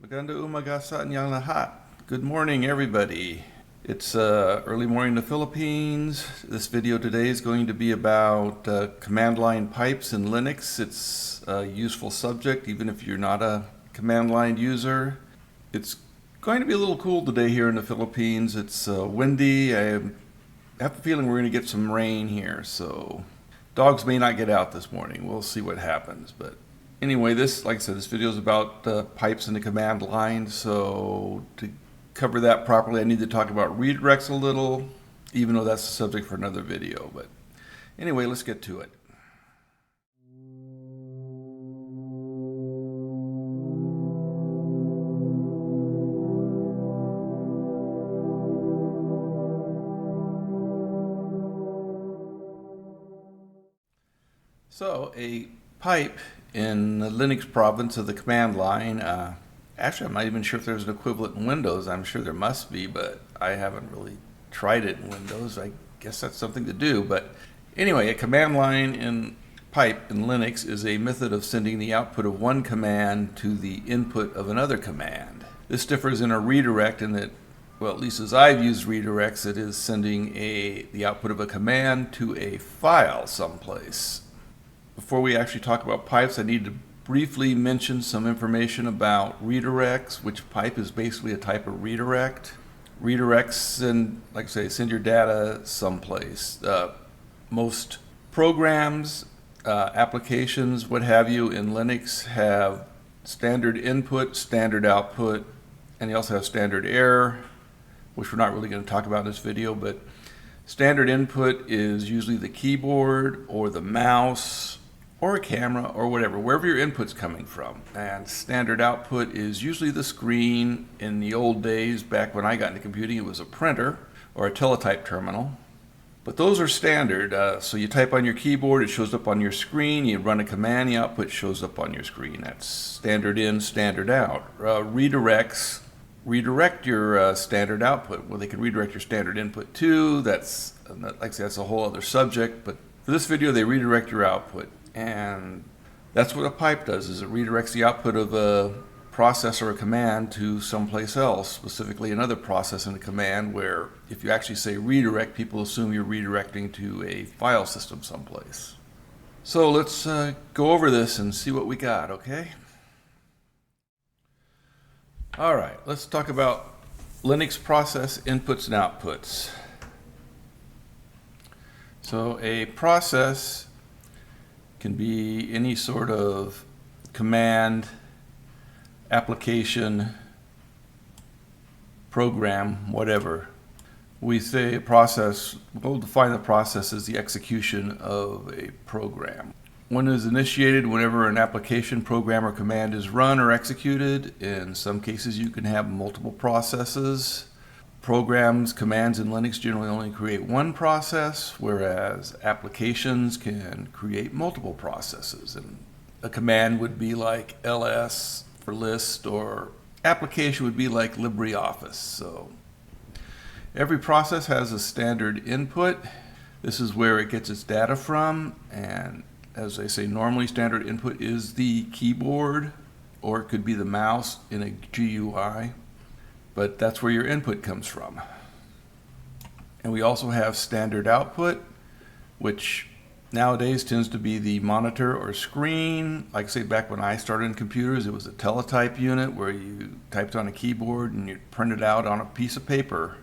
Maganda umaga sa inyong lahat. Good morning, everybody. It's early morning in the Philippines. This video today is going to be about command line pipes in Linux. It's a useful subject, even if you're not a command line user. It's going to be a little cool today here in the Philippines. It's windy. I have a feeling we're going to get some rain here, so dogs may not get out this morning. We'll see what happens, but anyway, like I said, this video is about pipes in the command line. So to cover that properly, I need to talk about redirects a little, even though that's the subject for another video. But anyway, let's get to it. So a pipe in the Linux province of the command line, actually I'm not even sure if there's an equivalent in Windows. I'm sure there must be, but I haven't really tried it in Windows. I guess that's something to do. But anyway, a command line in pipe in Linux is a method of sending the output of one command to the input of another command. This differs in a redirect in that, well, at least as I've used redirects, it is sending the output of a command to a file someplace. Before we actually talk about pipes, I need to briefly mention some information about redirects, which pipe is basically a type of redirect. Redirects, like I say, send your data someplace. Most programs, applications, what have you, in Linux have standard input, standard output, and you also have standard error, which we're not really going to talk about in this video, but standard input is usually the keyboard or the mouse or a camera or whatever, wherever your input's coming from. And standard output is usually the screen. In the old days, back when I got into computing, it was a printer or a teletype terminal. But those are standard. So you type on your keyboard, it shows up on your screen. You run a command, the output shows up on your screen. That's standard in, standard out. Redirects redirect your standard output. Well, they can redirect your standard input too. That's, like I say, that's a whole other subject. But for this video, they redirect your output. And that's what a pipe does, is it redirects the output of a process or a command to someplace else, specifically another process and a command, where if you actually say redirect, people assume you're redirecting to a file system someplace. So let's go over this and see what we got, okay? All right, let's talk about Linux process inputs and outputs. So a process can be any sort of command, application, program, whatever. We say a process, we'll define the process as the execution of a program. One is initiated whenever an application, program, or command is run or executed. In some cases, you can have multiple processes. Programs, commands in Linux generally only create one process, whereas applications can create multiple processes. And a command would be like ls for list, or application would be like LibreOffice. So every process has a standard input. This is where it gets its data from, and as I say, normally standard input is the keyboard, or it could be the mouse in a GUI. But that's where your input comes from. And we also have standard output, which nowadays tends to be the monitor or screen. Like I say, back when I started in computers, it was a teletype unit where you typed on a keyboard and you printed out on a piece of paper.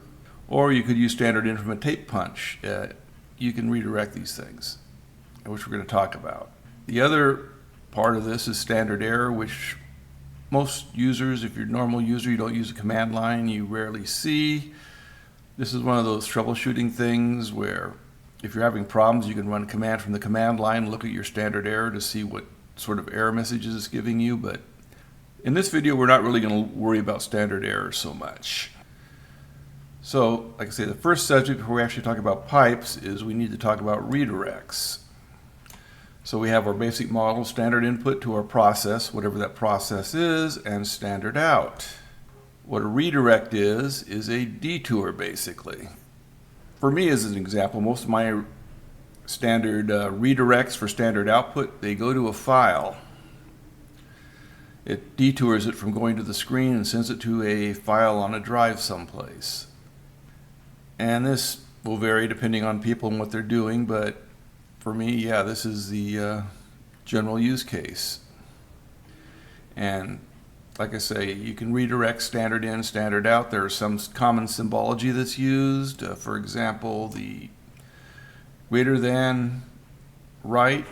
Or you could use standard in from a tape punch. You can redirect these things, which we're going to talk about. The other part of this is standard error, which most users, if you're a normal user, you don't use a command line, you rarely see. This is one of those troubleshooting things where if you're having problems, you can run a command from the command line, look at your standard error to see what sort of error messages it's giving you. But in this video, we're not really going to worry about standard error so much. So, like I say, the first subject before we actually talk about pipes is we need to talk about redirects. So we have our basic model, standard input to our process, whatever that process is, and standard out. What a redirect is a detour, basically. For me, as an example, most of my standard redirects for standard output, they go to a file. It detours it from going to the screen and sends it to a file on a drive someplace. And this will vary depending on people and what they're doing, but for me, yeah, this is the general use case. And like I say, you can redirect standard in, standard out. There's some common symbology that's used. For example, the greater than right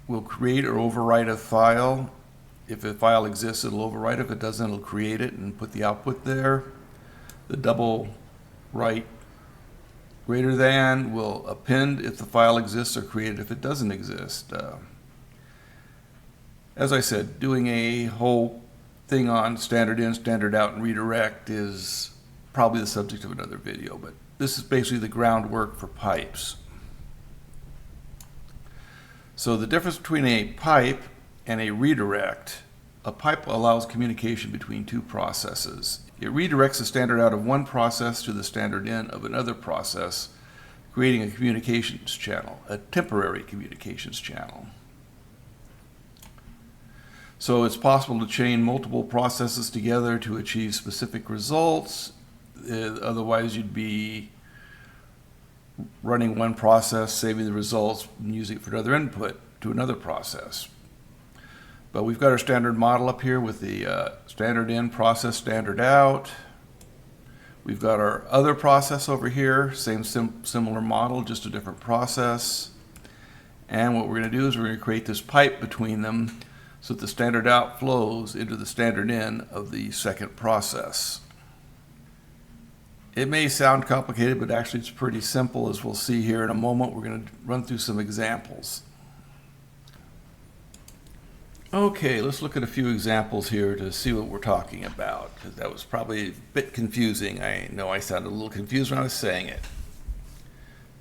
will create or overwrite a file. If a file exists, it'll overwrite. If it doesn't, it'll create it and put the output there. The double right greater than will append if the file exists or create it if it doesn't exist. As I said, doing a whole thing on standard in, standard out, and redirect is probably the subject of another video, but this is basically the groundwork for pipes. So the difference between a pipe and a redirect: a pipe allows communication between two processes. It redirects the standard out of one process to the standard in of another process, creating a communications channel, a temporary communications channel. So it's possible to chain multiple processes together to achieve specific results. Otherwise, you'd be running one process, saving the results, and using it for another input to another process. But we've got our standard model up here with the standard in, process, standard out. We've got our other process over here, same similar model, just a different process. And what we're going to do is we're going to create this pipe between them so that the standard out flows into the standard in of the second process. It may sound complicated, but actually it's pretty simple, as we'll see here in a moment. We're going to run through some examples. Okay, let's look at a few examples here to see what we're talking about, because that was probably a bit confusing. I know I sounded a little confused when I was saying it.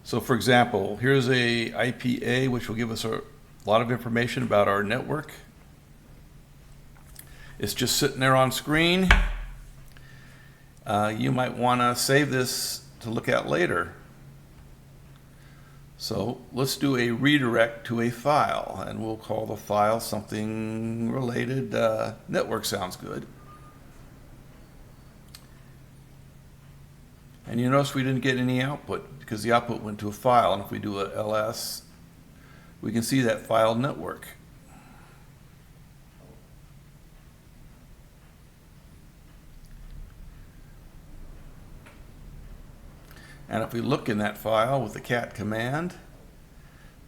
So for example, here's a IPA, which will give us a lot of information about our network. It's just sitting there on screen. You might want to save this to look at later. So let's do a redirect to a file, and we'll call the file something related. Network sounds good. And you notice we didn't get any output because the output went to a file. And if we do a ls, we can see that file network. And if we look in that file with the cat command,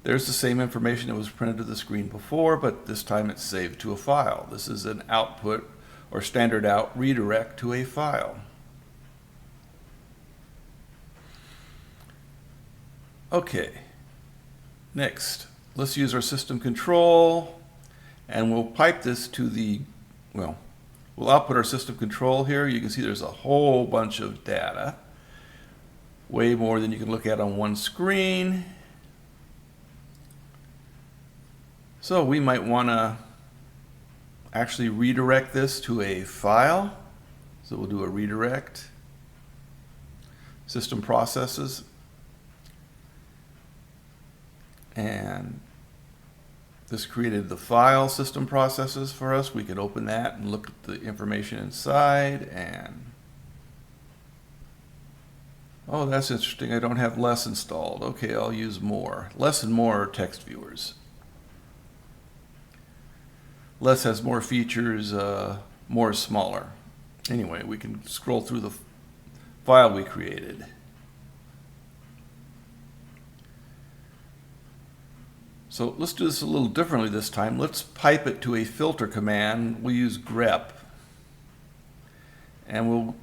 there's the same information that was printed to the screen before, but this time it's saved to a file. This is an output or standard out redirect to a file. Okay, next, let's use our system control, and we'll pipe this to the, we'll output our system control here. You can see there's a whole bunch of data. Way more than you can look at on one screen. So we might want to actually redirect this to a file. So we'll do a redirect. System processes. And this created the file system processes for us. We could open that and look at the information inside, and oh, that's interesting. I don't have less installed. Okay, I'll use more. Less and more are text viewers. Less has more features, more is smaller. Anyway, we can scroll through the file we created. So let's do this a little differently this time. Let's pipe it to a filter command. We'll use grep. And we'll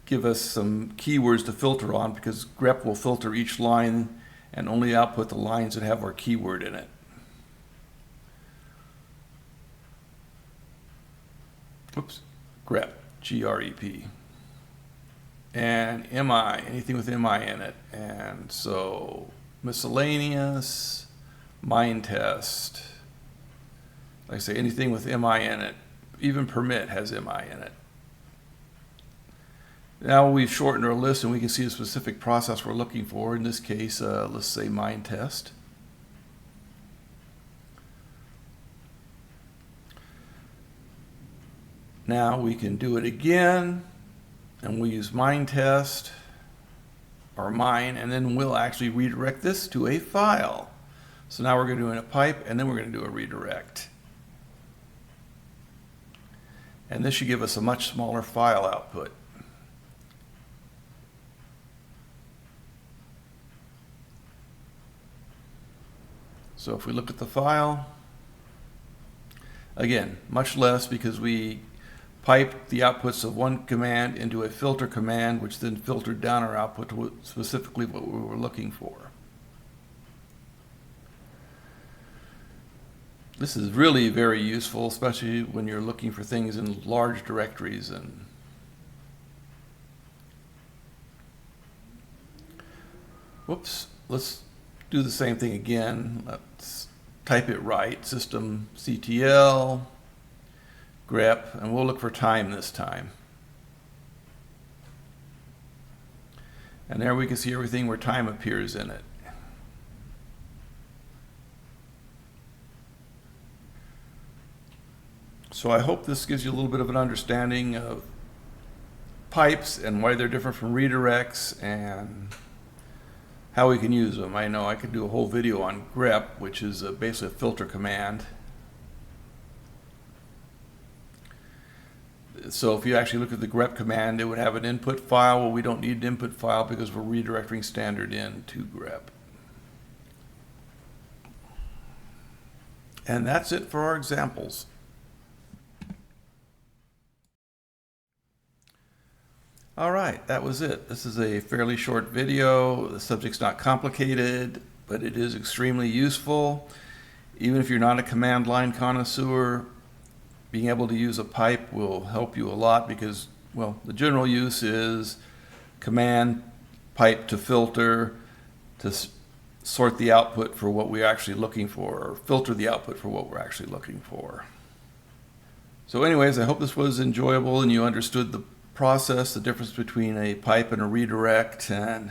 give us some keywords to filter on, because grep will filter each line and only output the lines that have our keyword in it. Oops, grep, G-R-E-P. And MI, anything with MI in it. And so miscellaneous, mine test. Like I say, anything with MI in it. Even permit has MI in it. Now we've shortened our list and we can see a specific process we're looking for. In this case, let's say mine test. Now we can do it again, and we'll use mine test or mine, and then we'll actually redirect this to a file. So now we're going to do a pipe, and then we're going to do a redirect. And this should give us a much smaller file output. So if we look at the file, again, much less because we piped the outputs of one command into a filter command, which then filtered down our output to specifically what we were looking for. This is really very useful, especially when you're looking for things in large directories. And whoops, let's do the same thing again. Let's type it right, systemctl grep, and we'll look for time this time. And there we can see everything where time appears in it. So I hope this gives you a little bit of an understanding of pipes and why they're different from redirects and how we can use them. I know I could do a whole video on grep, which is basically a filter command. So if you actually look at the grep command, it would have an input file. Well, we don't need an input file because we're redirecting standard in to grep. And that's it for our examples. All right, that was it. This is a fairly short video. The subject's not complicated, but it is extremely useful. Even if you're not a command line connoisseur, being able to use a pipe will help you a lot because, well, the general use is command pipe to filter, to sort the output for what we're actually looking for, or filter the output for what we're actually looking for. So anyways, I hope this was enjoyable and you understood the process, the difference between a pipe and a redirect, and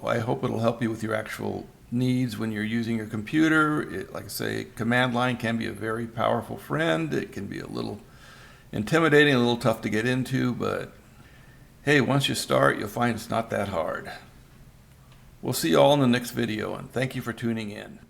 I hope it'll help you with your actual needs when you're using your computer. Like I say, command line can be a very powerful friend. It can be a little intimidating, a little tough to get into, but hey, once you start, you'll find it's not that hard. We'll see you all in the next video, and thank you for tuning in.